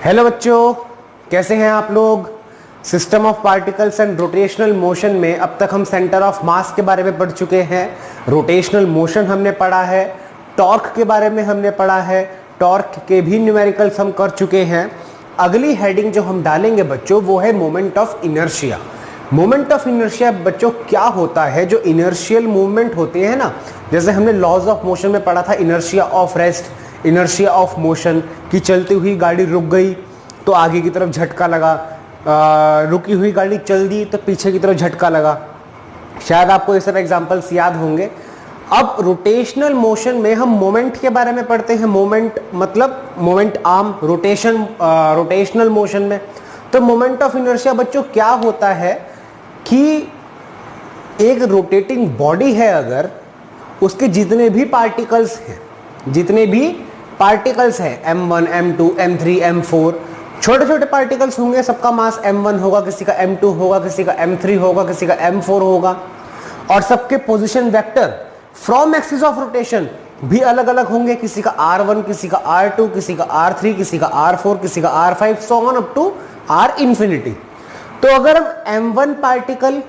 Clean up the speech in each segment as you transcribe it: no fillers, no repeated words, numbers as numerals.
Hello बच्चों, कैसे हैं आप लोग। System of particles and rotational motion में अब तक हम सेंटर ऑफ मास के बारे में पढ़ चुके हैं, रोटेशनल मोशन हमने पढ़ा है, टॉर्क के बारे में हमने पढ़ा है, टॉर्क के भी न्यूमेरिकल्स हम कर चुके हैं। अगली हेडिंग जो हम डालेंगे बच्चों वो है moment of inertia. Moment of inertia बच्चों क्या होता है? जो इनर्शियल मूवमेंट होते हैं ना, जैसे हमने लॉज ऑफ मोशन में पढ़ा था, inertia of rest, inertia of motion, कि चलती हुई गाड़ी रुक गई तो आगे की तरफ झटका लगा, रुकी हुई गाड़ी चल दी तो पीछे की तरफ झटका लगा। शायद आपको ये सब एग्जांपल्स याद होंगे। अब रोटेशनल मोशन में हम मोमेंट के बारे में पढ़ते हैं। मोमेंट मतलब moment arm, rotation, rotational motion में। तो मोमेंट ऑफ इनर्शिया बच्चों क्या होता है कि एक रोटेटिंग बॉडी है, अगर उसके जितने भी पार्टिकल्स हैं, जितने भी पार्टिकल्स हैं, m1, m2, m3, m4, छोटे छोटे पार्टिकल्स होंगे, सबका मास m1 होगा, किसी का m2 होगा, किसी का m3 होगा, किसी का m4 होगा, और सबके position vector from axis of rotation भी अलग अलग होंगे। किसी का r1, किसी का r2, किसी का r3, किसी का r4, किसी का r5, so on up to r infinity. तो अगर हम m1 पार्टिकल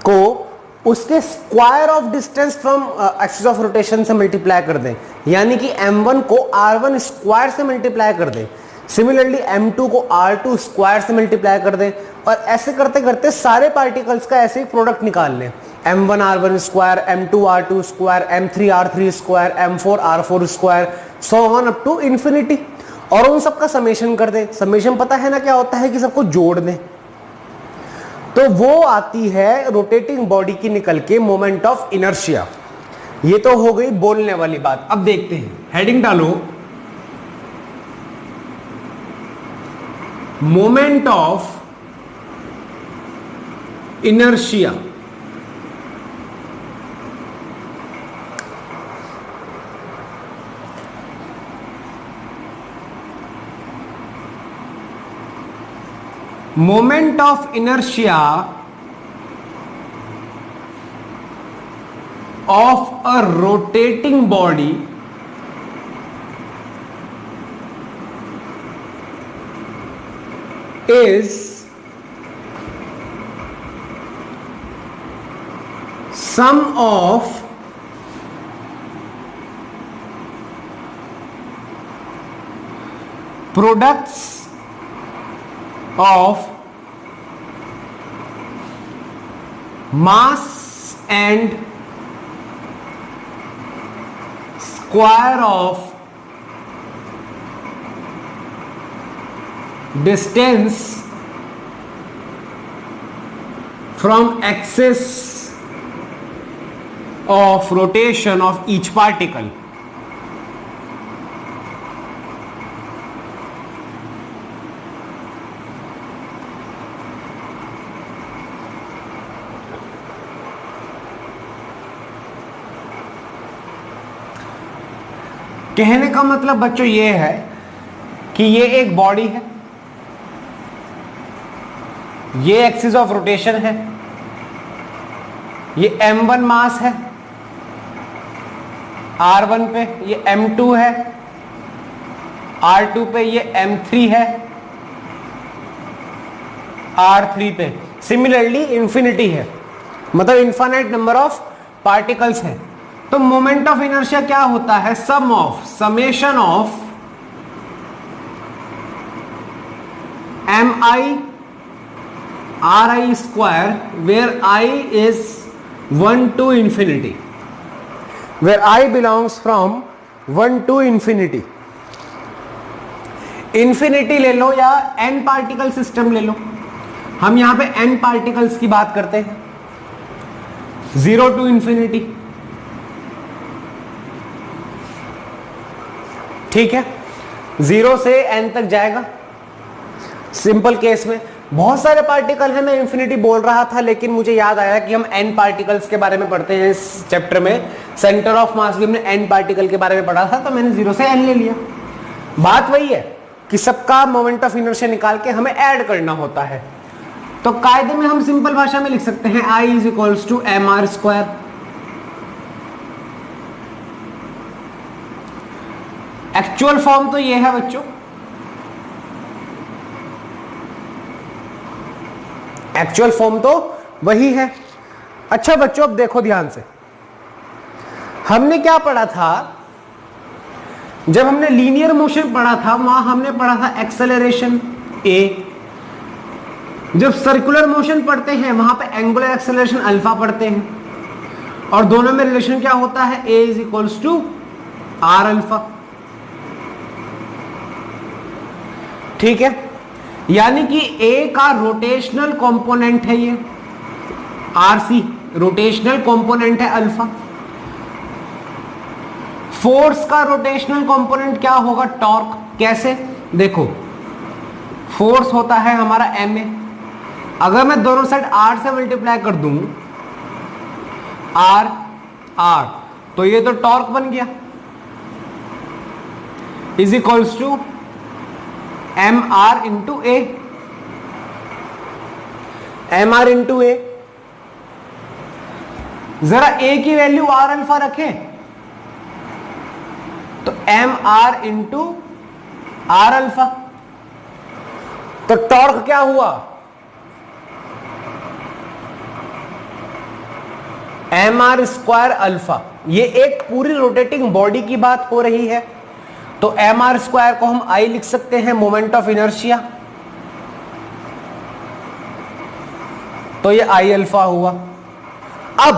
को उसके square of distance from axis of rotation से मल्टीप्लाई कर दें, यानी कि m1 को r1 स्क्वायर से मल्टीप्लाई कर दें, सिमिलरली m2 को r2 स्क्वायर से मल्टीप्लाई कर दें, और ऐसे करते करते सारे पार्टिकल्स का ऐसे ही प्रोडक्ट निकाल लें, m1 r1 square, m2 r2 square, m3 r3 square, m4 r4 square, so on up to infinity, और उन सबका समेशन कर दें। समेशन पता है ना क्या होता है, कि सबको जोड़ दें, तो वो आती है रोटेटिंग बॉडी की निकल के मोमेंट ऑफ इनर्शिया। ये तो हो गई बोलने वाली बात। अब देखते हैं, हेडिंग डालो, moment of inertia. Moment of inertia of a rotating body is sum of products of mass and square of distance from axis of rotation of each particle। कहने का मतलब बच्चों ये है कि ये एक बॉडी है, ये एक्सिस ऑफ रोटेशन है, ये m1 मास है r1 पे, ये m2 है r2 पे, ये m3 है r3 पे, सिमिलरली इंफिनिटी है, मतलब इनफाइनाइट नंबर ऑफ पार्टिकल्स है। तो मोमेंट ऑफ इनर्शिया क्या होता है? Sum of, summation of mi ri square, where i is 1 to infinity, where I belongs from 1 to infinity। Infinity ले लो या n पार्टिकल सिस्टम ले लो, हम यहां पे n पार्टिकल्स की बात करते हैं, 0 to इंफिनिटी, ठीक है, 0 से n तक जाएगा। सिंपल केस में बहुत सारे पार्टिकल हैं, मैं इंफिनिटी बोल रहा था, लेकिन मुझे याद आया कि हम n पार्टिकल्स के बारे में पढ़ते हैं इस चैप्टर में, सेंटर ऑफ मास भी हमने n पार्टिकल के बारे में पढ़ा था, तो मैंने 0 से n ले लिया। बात वही है कि सबका मोमेंट ऑफ इनर्शिया निकाल के हमें ऐड करना होता है। तो कायदे में हम सिंपल भाषा में लिख सकते हैं I is equals to M R square. Actual form तो ये है बच्चों, एक्चुअल फॉर्म तो वही है। अच्छा बच्चों, अब देखो ध्यान से, हमने क्या पढ़ा था जब हमने लीनियर मोशन पढ़ा था, वहां हमने पढ़ा था एक्सेलरेशन ए। जब सर्कुलर मोशन पढ़ते हैं वहां पे एंगुलर एक्सेलरेशन अल्फा पढ़ते हैं, और दोनों में रिलेशन क्या होता है, a is equals to r alpha. ठीक है, यानी कि ए का रोटेशनल कंपोनेंट है ये आरसी, रोटेशनल कंपोनेंट है अल्फा। फोर्स का रोटेशनल कंपोनेंट क्या होगा, टॉर्क। कैसे, देखो फोर्स होता है हमारा एम ए, अगर मैं दोनों साइड आर से मल्टीप्लाई कर दूं, आर आर, तो ये तो टॉर्क बन गया, is equals to M r into a, m r into a. जरा ए की वैल्यू आर अल्फा रखें तो m r into r alpha, तो टॉर्क क्या हुआ, एम आर स्क्वायर अल्फा। ये एक पूरी रोटेटिंग बॉडी की बात हो रही है, तो एम आर स्क्वायर को हम आई लिख सकते हैं, मोमेंट ऑफ इनर्शिया, तो ये आई अल्फा हुआ। अब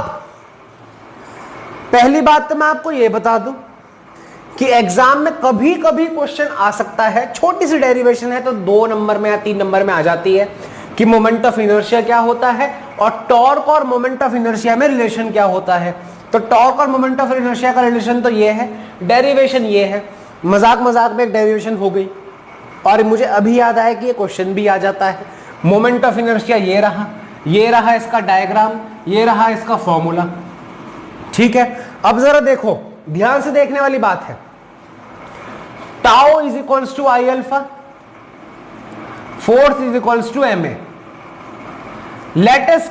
पहली बात तो मैं आपको ये बता दूं कि एग्जाम में कभी कभी क्वेश्चन आ सकता है, छोटी सी डेरिवेशन है तो 2 नंबर में या 3 नंबर में आ जाती है कि मोमेंट ऑफ इनर्शिया क्या होता है और टॉर्क और मोमेंट ऑफ इनर्शिया में रिलेशन क्या होता है। तो टॉर्क और मोमेंट ऑफ इनर्शिया का रिलेशन तो ये है, डेरिवेशन ये है। मजाक मजाक में एक डेरिवेशन हो गई, और मुझे अभी याद आया कि ये क्वेश्चन भी आ जाता है। मोमेंट ऑफ इनर्शिया ये रहा इसका डायग्राम, ये रहा इसका फॉर्मूला। ठीक है, अब जरा देखो, ध्यान से देखने वाली बात है। Tau is equals to I alpha, force is equals to M A. Let us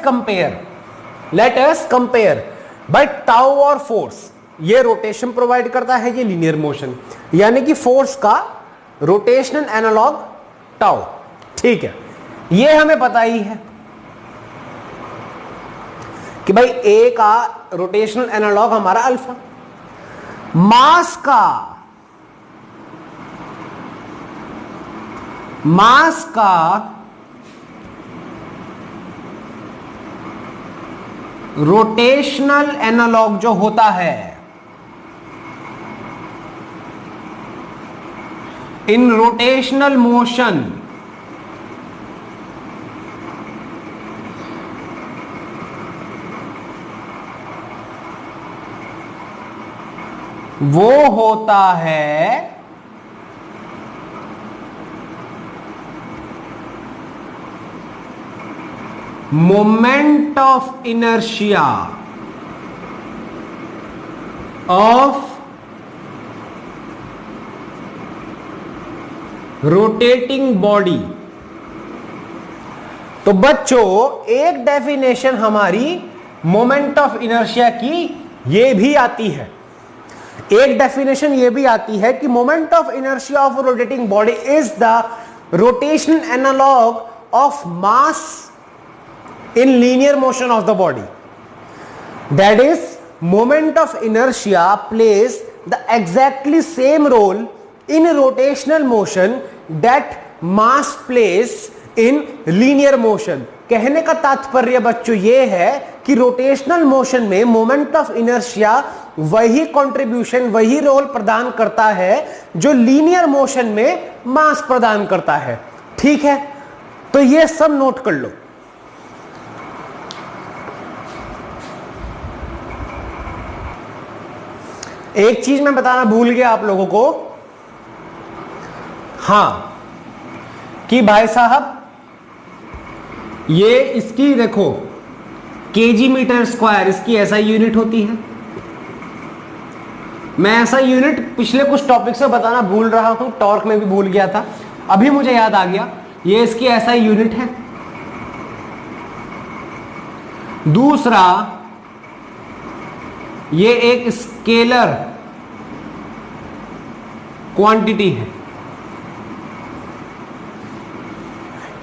compare by tau और फोर्स। ये रोटेशन प्रोवाइड करता है, ये लीनियर मोशन, यानी कि फोर्स का रोटेशनल एनालॉग टाउ। ठीक है, ये हमें पता ही है कि भाई ए का रोटेशनल एनालॉग हमारा अल्फा। मास का रोटेशनल एनालॉग जो होता है इन रोटेशनल मोशन, वो होता है moment of inertia of rotating body. तो बच्चों, एक डेफिनेशन हमारी मोमेंट ऑफ इनर्शिया की ये भी आती है, एक डेफिनेशन ये भी आती है कि moment of inertia of rotating body is the rotational analogue of mass in linear motion of the body. That is, moment of inertia plays the exactly same role in rotational motion that mass plays in linear motion. कहने का तात्पर्य बच्चों ये है कि rotational motion में moment of inertia वही contribution, वही रोल प्रदान करता है जो लीनियर मोशन में मास प्रदान करता है। ठीक है, तो ये सब नोट कर लो। एक चीज मैं बताना भूल गया आप लोगों को, हां, कि भाई साहब ये इसकी देखो केजी मीटर स्क्वायर इसकी एसआई यूनिट होती है। मैं ऐसा यूनिट पिछले कुछ टॉपिक से बताना भूल रहा हूं, टॉर्क में भी भूल गया था, अभी मुझे याद आ गया। ये इसकी एसआई यूनिट है। दूसरा, ये एक स्केलर क्वांटिटी है,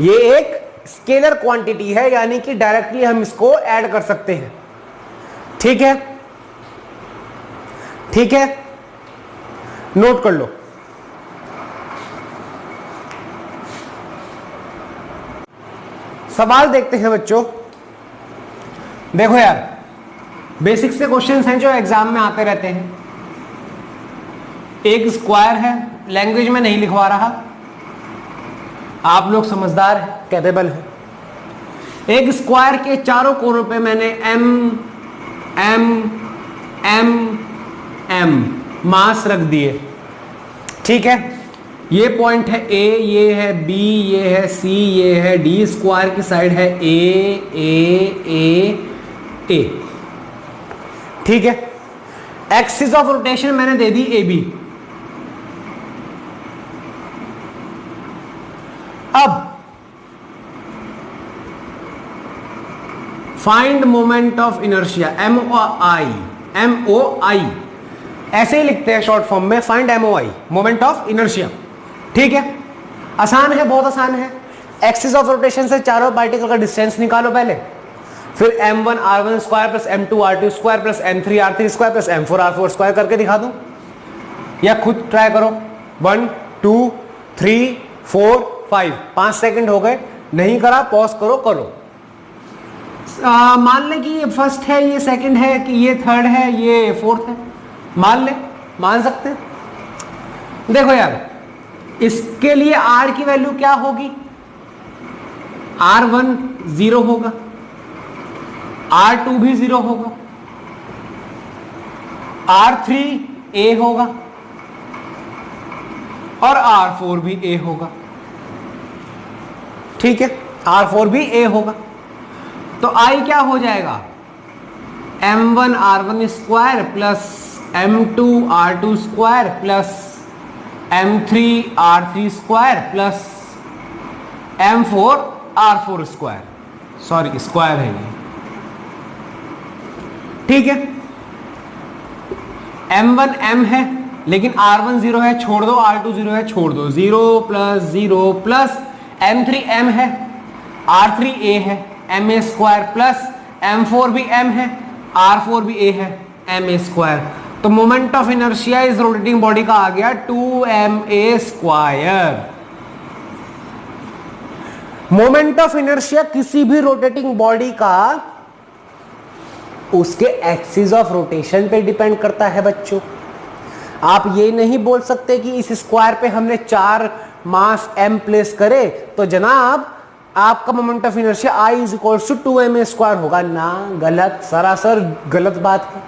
ये एक स्केलर क्वांटिटी है, यानी कि डायरेक्टली हम इसको ऐड कर सकते हैं। ठीक है, ठीक है, नोट कर लो। सवाल देखते हैं बच्चों। देखो यार, बेसिक से क्वेश्चंस हैं जो एग्जाम में आते रहते हैं। एक स्क्वायर है, लैंग्वेज में नहीं लिखवा रहा, आप लोग समझदार हैं, कैपेबल हैं। एक स्क्वायर के चारों कोनों पे मैंने एम एम एम एम मास रख दिए। ठीक है, ये पॉइंट है ए, ये है बी, ये है सी, ये है डी। स्क्वायर की साइड है ए ए ए ए। ठीक है, एक्सिस ऑफ रोटेशन मैंने दे दी ए बी। अब find moment of inertia, M O I ऐसे ही लिखते हैं शॉर्ट फॉर्म में, find M O I, moment of inertia. ठीक है, आसान है, बहुत आसान है। एक्सिस ऑफ रोटेशन से चारों पार्टिकल का डिस्टेंस निकालो पहले, फिर m1 r1 square plus m2 r2 square plus m3 r3 square plus m4 r4 square करके दिखा दूं, या खुद ट्राई करो। 1 2 3 4 5 5 सेकंड हो गए, नहीं करा पॉज करो, करो। मान ले कि ये फर्स्ट है, ये सेकंड है, कि ये थर्ड है, ये फोर्थ है, मान ले, मान सकते हैं। देखो यार, इसके लिए r की वैल्यू क्या होगी? r1 0 होगा, r2 भी 0 होगा, r3 a होगा और r4 भी a होगा। ठीक है, r4 भी a होगा, तो I क्या हो जाएगा? m1 r1 square plus m2 r2 square plus m3 r3 square plus m4 r4 square, sorry square है ये। ठीक है, m1 m है, लेकिन r1 0 है, छोड़ दो, r2 0 है, छोड़ दो, 0 प्लस m3 m है, r3 a है, ma स्क्वायर प्लस m4 भी m है, r4 भी a है, ma स्क्वायर। तो मोमेंट ऑफ इनर्शिया इस रोटेटिंग बॉडी का आ गया 2ma square. Moment of inertia किसी भी रोटेटिंग बॉडी का उसके एक्सिस ऑफ रोटेशन पे डिपेंड करता है बच्चों। आप ये नहीं बोल सकते कि इस स्क्वायर पे हमने 4 मास m प्लेस करे तो जनाब आपका moment of inertia I is equals to 2ma square होगा ना। गलत, सरासर गलत बात है,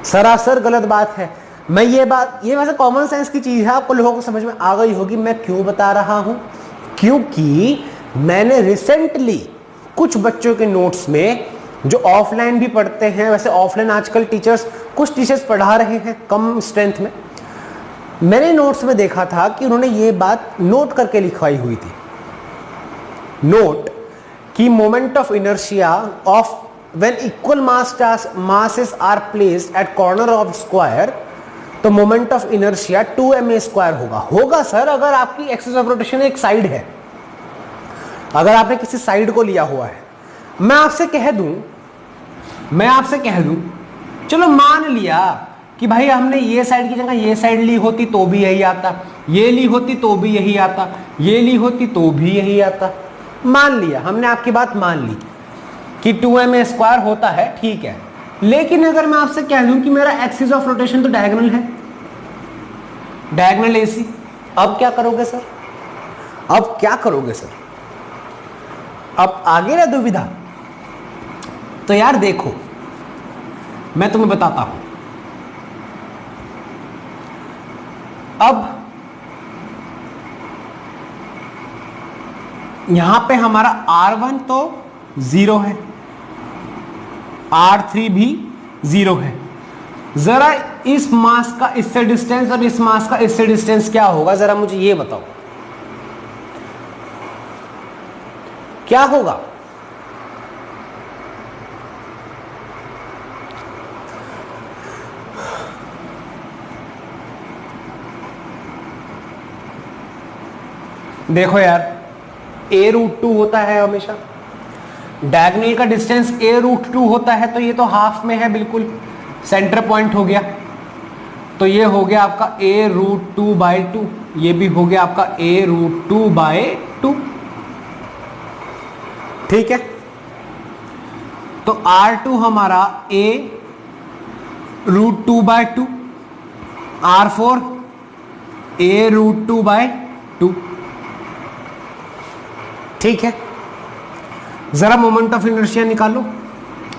सरासर गलत बात है। मैं ये वैसे कॉमन सेंस की चीज है, आपको लोगों को समझ में आ गई होगी। मैं क्यों बता रहा हूं? क्योंकि मैंने रिसेंटली कुछ बच्चों के नोट्स में, जो ऑफलाइन भी पढ़ते हैं, वैसे ऑफलाइन आजकल कुछ टीचर्स पढ़ा रहे हैं कम स्ट्रेंथ में, मैंने नोट्स में देखा था कि उन्होंने ये बात नोट करके लिखवाई हुई थी। नोट कि moment of inertia of when equal masses are placed at corner of square, तो moment of inertia 2ma square होगा सर, अगर आपकी एक्सिस ऑफ रोटेशन एक साइड है, अगर आपने किसी साइड को लिया हुआ है। मैं आपसे कह दूं, चलो मान लिया कि भाई हमने ये साइड की जगह ये साइड ली होती तो भी यही आता, ये ली होती तो भी यही आता, ये ली होती तो भी यही आता। मान लिया, हमने आपकी बात मान ली कि 2ma स्क्वायर होता है, ठीक है। लेकिन अगर मैं आपसे कह दूं कि मेरा एक्सिस ऑफ रोटेशन तो डायगोनल है, डायगोनल AC, अब क्या करोगे सर? अब आगे ना दुविधा। तो यार देखो, मैं तुम्हें बताता हूं। अब यहां पे हमारा R1 तो 0 है, R3 भी 0 है। जरा इस मास का इससे डिस्टेंस और इस मास का इससे डिस्टेंस क्या होगा, जरा मुझे ये बताओ, क्या होगा? देखो यार, a√2 होता है हमेशा। डायगोनल का डिस्टेंस a√2 होता है, तो ये तो हाफ में है, बिल्कुल सेंटर पॉइंट हो गया। तो ये हो गया आपका a√2/2, ये भी हो गया आपका a√2/2। ठीक है, तो R2 हमारा a√2/2, R4 a√2/2। ठीक है, जरा मोमेंट ऑफ इनर्शिया निकालो।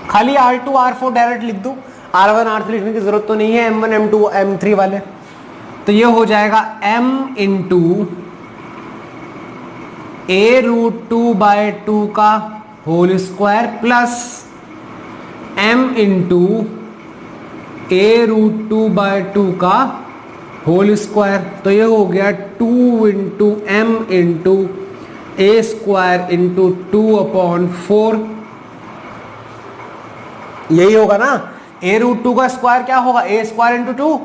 खाली R2 R4 डायरेक्ट लिख दो, R1 R3 लिखने की जरूरत तो नहीं है, M1 M2 M3 वाले। तो ये हो जाएगा m इंटू a√2/2 का whole square plus m into a√2/2 का होल स्क्वायर। तो ये हो गया 2 into m into a square into 2/4। यही होगा ना, a√2 का स्क्वायर क्या होगा, a स्क्वायर इंटू 2,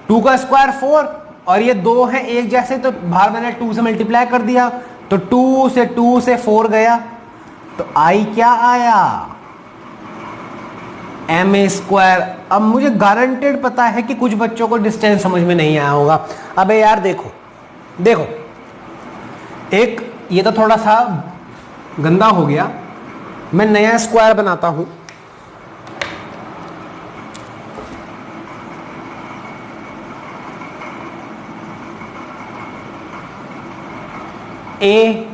2 का स्क्वायर 4, और ये दो हैं एक जैसे, तो बाहर मैंने 2 से मल्टीप्लाई कर दिया, तो 2 से 4 गया, तो i क्या आया, m²। अब मुझे गारंटेड पता है कि कुछ बच्चों को डिस्टेंस समझ में नहीं आया होगा। अबे यार देखो देखो, एक ये तो थोड़ा सा गंदा हो गया, मैं नया स्क्वायर बनाता हूं। ए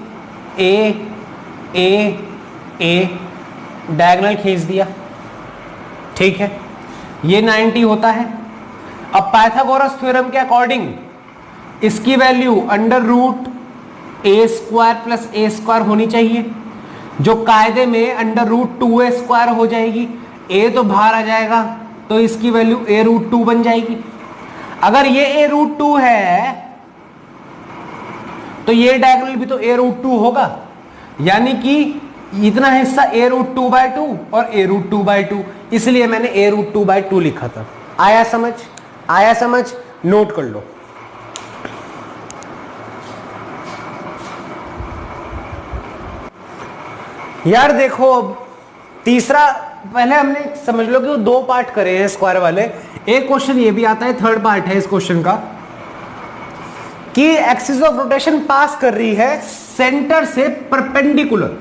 डायगोनल खींच दिया, ठीक है, ये 90 होता है। अब पाइथागोरस थ्योरम के अकॉर्डिंग इसकी वैल्यू √a² प्लस a² होनी चाहिए, जो कायदे में √2a² हो जाएगी। a तो बाहर आ जाएगा, तो इसकी वैल्यू a√2 बन जाएगी। अगर ये a√2 है तो ये डायगोनल भी तो a√2 होगा, यानी कि इतना हिस्सा a√2/2 और a√2/2, इसलिए मैंने a√2/2 लिखा था। आया समझ, आया समझ, नोट कर लो। यार देखो, अब तीसरा, पहले हमने समझ लो कि वो 2 पार्ट करे हैं स्क्वायर वाले। एक क्वेश्चन ये भी आता है, थर्ड पार्ट है इस क्वेश्चन का, कि एक्सिस ऑफ रोटेशन पास कर रही है सेंटर से परपेंडिकुलर।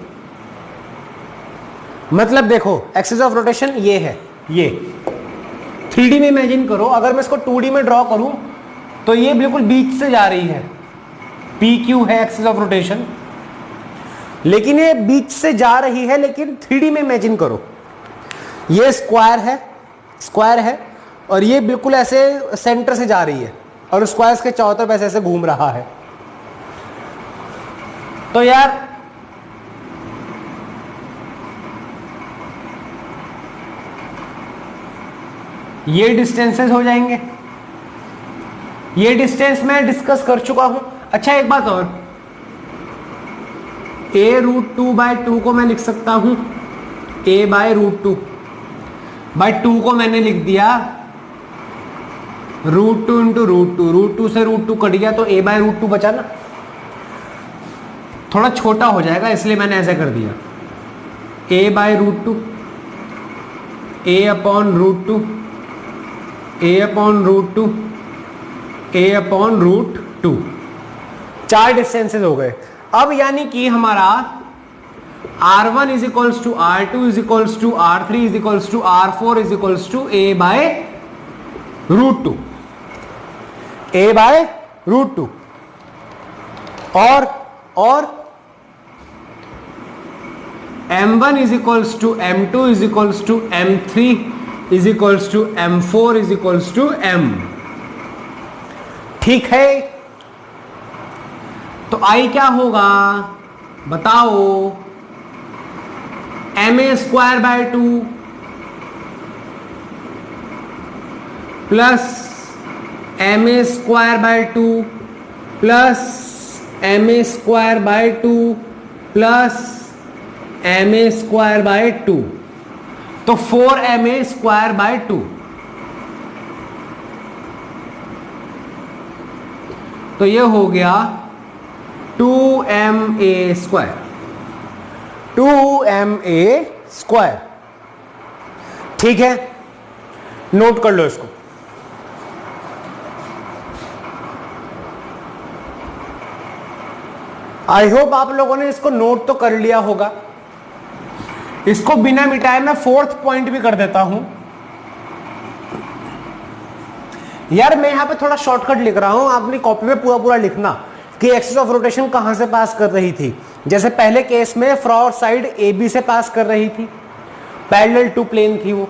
मतलब देखो, एक्सिस ऑफ रोटेशन ये है, ये 3D में इमेजिन करो। अगर मैं इसको 2D में ड्रॉ करूं तो ये बिल्कुल बीच से जा रही है, PQ है एक्सिस ऑफ रोटेशन, लेकिन ये बीच से जा रही है। लेकिन 3D में इमेजिन करो, ये स्क्वायर है, स्क्वायर है, और ये बिल्कुल ऐसे सेंटर से जा रही है, और स्क्वायर के चारों तरफ ऐसे घूम रहा है। तो यार ये डिस्टेंसेस हो जाएंगे। ये डिस्टेंस मैं डिस्कस कर चुका हूं। अच्छा एक बात और, a√2/2 को मैं लिख सकता हूं a/√2 बाय 2 को मैंने लिख दिया √2 इंटू √2, √2 से √2 कट गया तो a/√2 बचा ना। थोड़ा छोटा हो जाएगा इसलिए मैंने ऐसा कर दिया, a/√2, a/√2, a/√2, a/√2। 4 distances हो गए। अब यानी कि हमारा R1 is equals to R2 is equals to R3 is equals to R4 is equals to a/√2, a/√2। और M1 is equals to M2 is equals to M3 is equals to M4 is equals to M। ठीक है, तो I क्या होगा बताओ, ma²/2 plus ma²/2 plus ma²/2 plus ma²/2, तो 4ma²/2। तो ये हो गया 2ma², 2ma²। ठीक है, नोट कर लो इसको। आई होप आप लोगों ने इसको नोट तो कर लिया होगा। इसको बिना मिटाए मैं फोर्थ पॉइंट भी कर देता हूं। यार मैं यहां पे थोड़ा शॉर्टकट लिख रहा हूं, आपने कॉपी में पूरा पूरा लिखना कि एक्सिस ऑफ रोटेशन कहां से पास कर रही थी। जैसे पहले केस में फ्रॉड साइड ए बी से पास कर रही थी, पैरेलल टू प्लेन थी वो।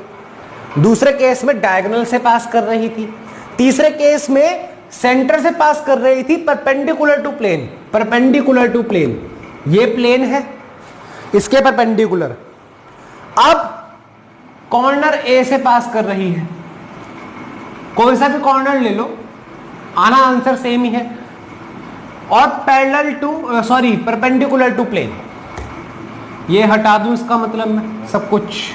दूसरे केस में डायगोनल से पास कर रही थी। तीसरे केस में सेंटर से पास कर रही थी perpendicular to plane, perpendicular to plane. ये प्लेन है, इसके परपेंडिकुलर। अब कॉर्नर ए से पास कर रही है, कोई सा भी कॉर्नर ले लो, आना आंसर सेम ही है। और parallel to sorry perpendicular to plane, ये हटा दूं इसका मतलब मैं सब कुछ।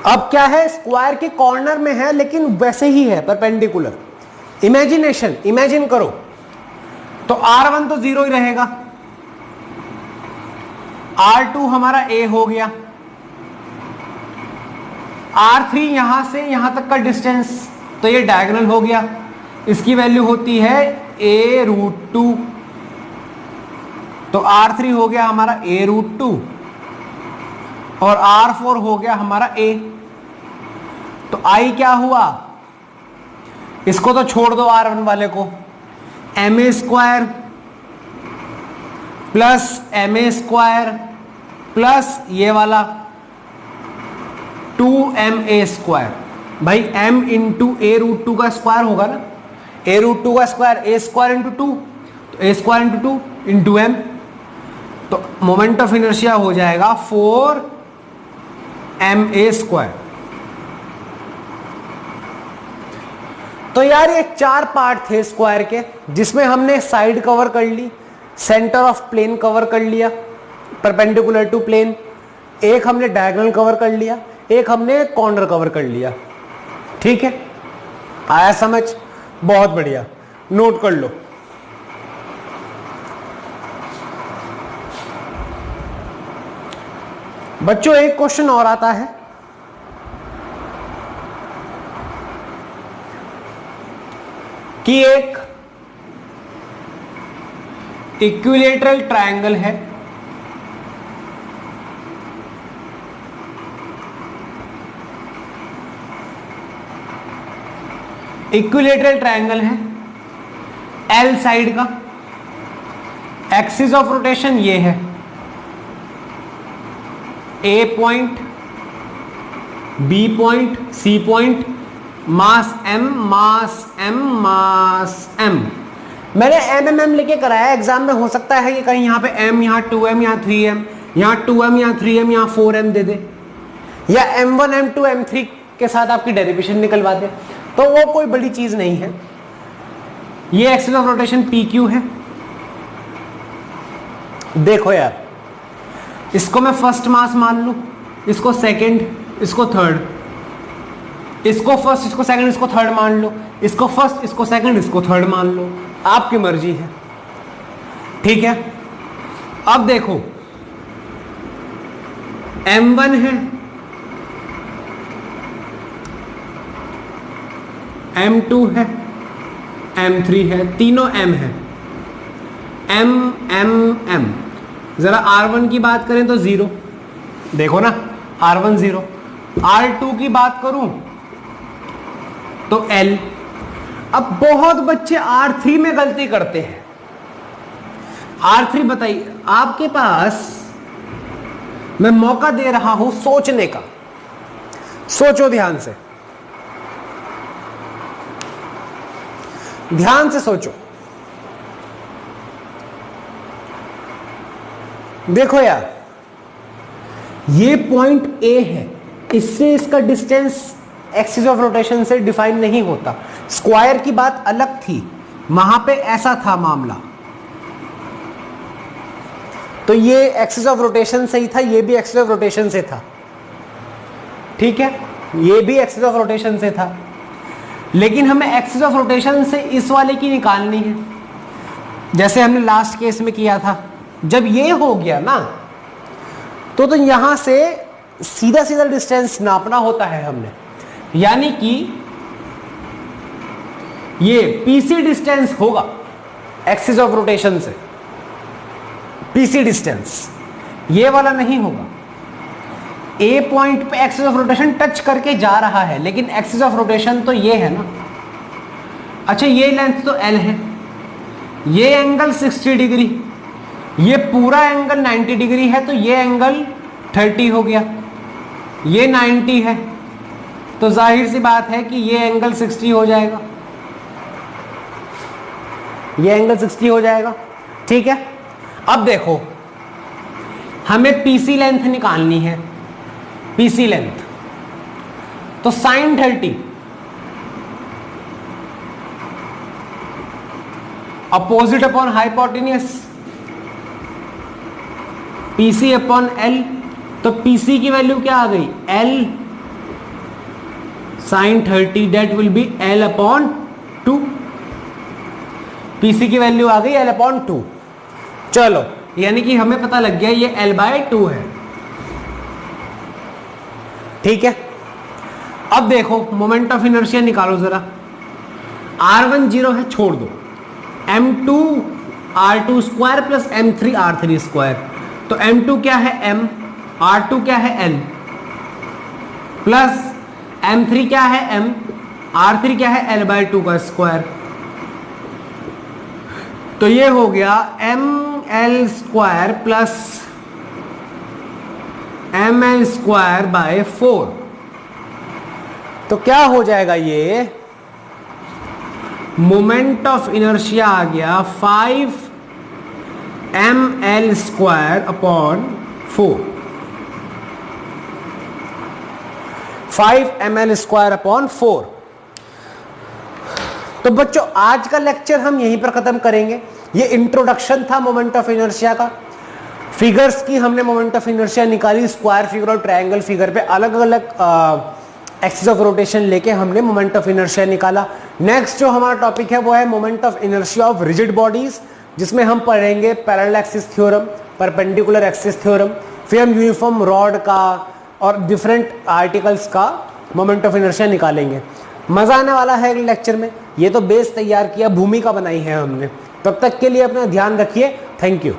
अब क्या है, स्क्वायर के कॉर्नर में है लेकिन वैसे ही है परपेंडिकुलर। इमेजिनेशन, इमेजिन करो तो R1 तो 0 ही रहेगा, R2 हमारा A हो गया, R3 यहां से यहां तक का डिस्टेंस तो ये डायगोनल हो गया, इसकी वैल्यू होती है A√2। तो R3 हो गया हमारा A√2 और R4 हो गया हमारा A। तो I क्या हुआ, इसको तो छोड़ दो R1 वाले को, ma² प्लस ma² प्लस ये वाला 2ma²। भाई m इंटू A√2 का स्क्वायर होगा ना, A√2 का स्क्वायर A² इंटू 2, तो A² इंटू 2 इंटू m। तो मोमेंट ऑफ इनर्शिया हो जाएगा 4ma²। तो यार ये 4 पार्ट थे स्क्वायर के, जिसमें हमने साइड कवर कर ली, सेंटर ऑफ प्लेन कवर कर लिया परपेंडिकुलर टू प्लेन, एक हमने डायगोनल कवर कर लिया, एक हमने कॉर्नर कवर कर लिया। ठीक है, आया समझ? बहुत बढ़िया, नोट कर लो। बच्चों एक क्वेश्चन और आता है, कि एक इक्विलेटरल ट्रायंगल है, इक्विलेटरल ट्रायंगल है एल साइड का, एक्सिस ऑफ रोटेशन ये है, A point, B point, C point, mass m, mass m, mass m। मैंने mm लेके कराया, एग्जाम में हो सकता है कि कहीं यहाँ पे m, यहाँ 2m, यहाँ 3m, यहाँ 2m, यहाँ 3m, यहाँ 4m दे दे, या m1, m2, m3 के साथ आपकी डेरिवेशन निकलवा दे, तो वो कोई बड़ी चीज नहीं है। ये एक्सिस ऑफ रोटेशन PQ है। देखो यार, इसको मैं फर्स्ट मास मान लूं, इसको सेकंड, इसको थर्ड, इसको फर्स्ट, इसको सेकंड, इसको थर्ड मान लो, इसको फर्स्ट, इसको सेकंड, इसको थर्ड मान लो, आपकी मर्जी है। ठीक है, अब देखो m1 है, m2 है, m3 है, तीनों m है, m m m। जरा R1 की बात करें तो 0, देखो ना R1 0, R2 की बात करूं तो L। अब बहुत बच्चे R3 में गलती करते हैं। R3 बताइए, आपके पास मैं मौका दे रहा हूं सोचने का, सोचो ध्यान से, ध्यान से सोचो। देखो यार, ये पॉइंट A है, इससे इसका डिस्टेंस एक्सिस ऑफ रोटेशन से डिफाइन नहीं होता। स्क्वायर की बात अलग थी, वहां पे ऐसा था मामला। तो ये एक्सिस ऑफ रोटेशन से ही था, ये भी एक्सिस ऑफ रोटेशन से था, ठीक है, ये भी एक्सिस ऑफ रोटेशन से था, लेकिन हमें एक्सिस ऑफ रोटेशन से इस वाले की निकालनी है, जैसे हमने लास्ट केस में किया था। जब ये हो गया ना तो यहां से सीधा सीधा डिस्टेंस नापना होता है हमने, यानी कि ये पीसी डिस्टेंस होगा एक्सिस ऑफ रोटेशन से, पीसी डिस्टेंस ये वाला नहीं होगा। ए पॉइंट पे एक्सिस ऑफ रोटेशन टच करके जा रहा है, लेकिन एक्सिस ऑफ रोटेशन तो ये है ना। अच्छा, ये लेंथ तो एल है, ये एंगल 60 डिग्री, ये पूरा एंगल 90 डिग्री है, तो ये एंगल 30 हो गया, ये 90 है, तो जाहिर सी बात है कि ये एंगल 60 हो जाएगा, ये एंगल 60 हो जाएगा, ठीक है। अब देखो, हमें पीसी लेंथ निकालनी है, पीसी लेंथ, तो sine 30 opposite upon hypotenuse, PC upon L, तो पीसी की वैल्यू क्या आ गई, L sine 30, that will be L upon 2, PC की वैल्यू आ गई एल अपॉन 2। चलो, यानी कि हमें पता लग गया ये एल बाय 2 है, ठीक है। अब देखो मोमेंट ऑफ इनर्शिया निकालो जरा, r1 0 है, छोड़ दो, m2 r2 square plus m3 r3 square, तो m2 क्या है m, r2 क्या है l, प्लस m3 क्या है m, r3 क्या है l बाय 2 का स्क्वायर, तो ये हो गया M L square plus M L square by 4। तो क्या हो जाएगा, ये मोमेंट ऑफ इनर्शिया आ गया 5 M L square upon 4, 5 M L square upon 4। तो बच्चों, आज का लेक्चर हम यहीं पर खत्म करेंगे। ये इंट्रोडक्शन था मोमेंट ऑफ इनर्शिया का। फिगर्स की हमने मोमेंट ऑफ इनर्शिया निकाली, स्क्वायर फिगर और ट्रायंगल फिगर पे अलग अलग एक्सिस ऑफ रोटेशन लेके हमने मोमेंट ऑफ इनर्शिया निकाला। नेक्स्ट जो हमारा टॉपिक है वो है moment of inertia of rigid bodies, जिसमें हम पढ़ेंगे parallel axis theorem, perpendicular axis theorem, फिर हम यूनिफॉर्म रॉड का और डिफरेंट आर्टिकल्स का मोमेंट ऑफ इनर्शिया निकालेंगे। मजा आने वाला है लेक्चर में। ये तो बेस तैयार किया, भूमिका बनाई है हमने। तब तक के लिए अपना ध्यान रखिए। Thank you.